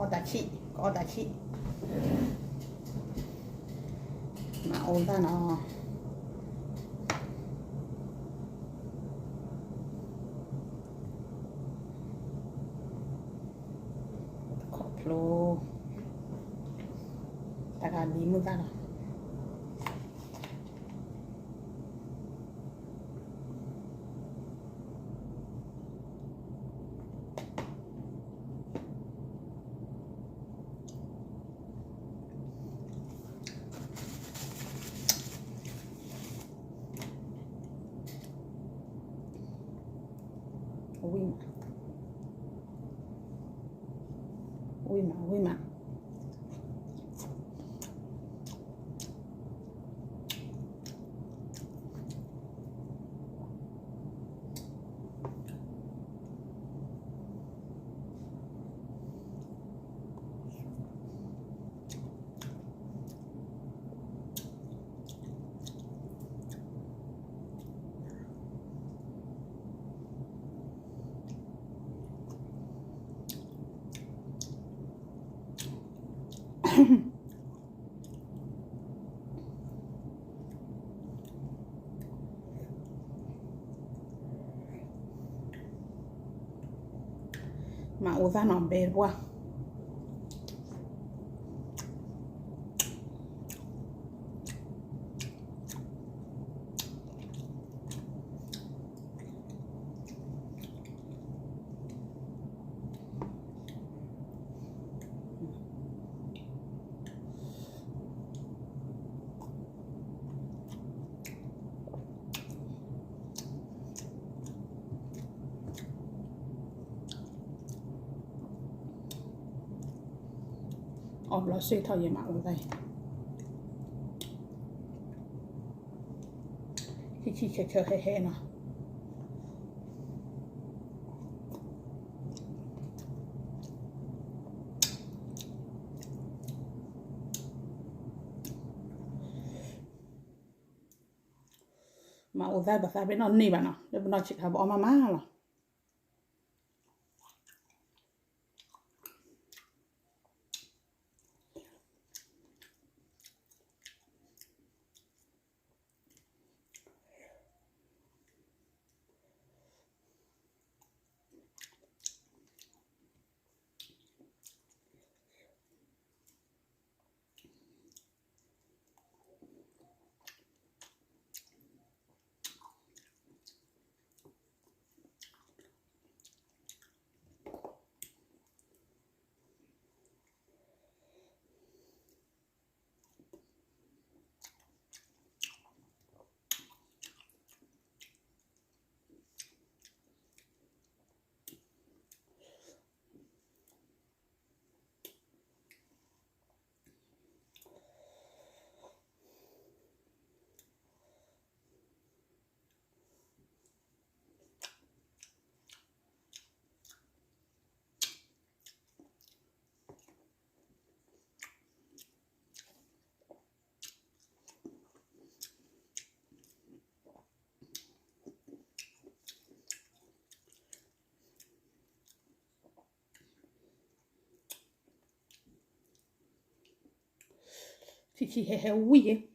có đã chi mà ôn ta nó koplo taga di mu ta nó ui mà mà usano bel quá nó suy thôi vậy mà ở đây khi chờ he nó mà ở đây bà ta biết nó nỉ bà nó chỉ là bỏ mama là thì he ui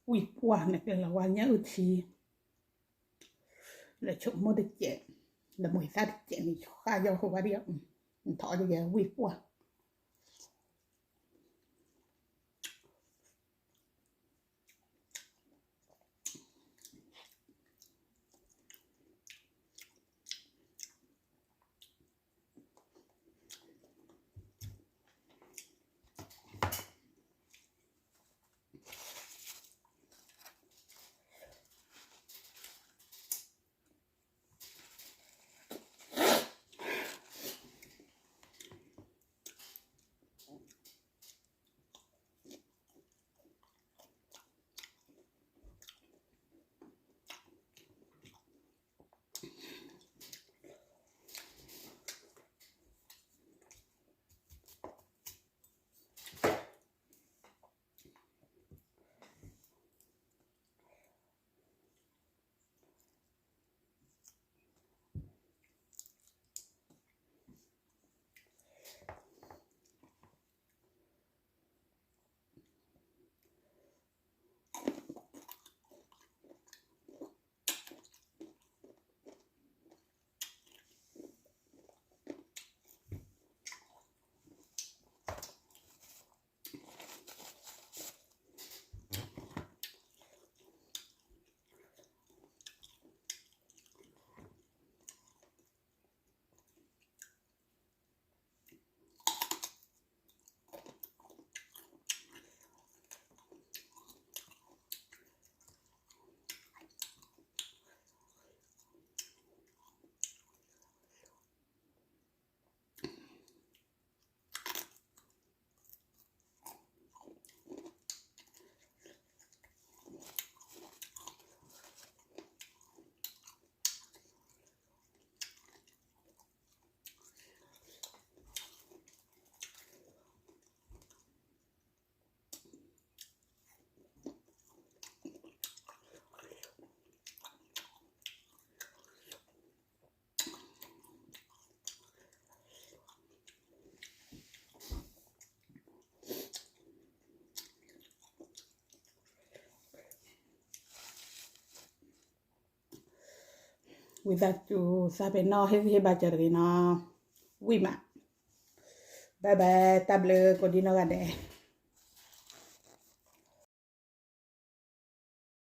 ui qua này cái là qua nhá ư chi là chỗ mua được chè là mùi ra được chè thì khai do không phải đi thọ cho giờ ui qua without you sabe no he baca dari no ui ma bye bye table ko di no gade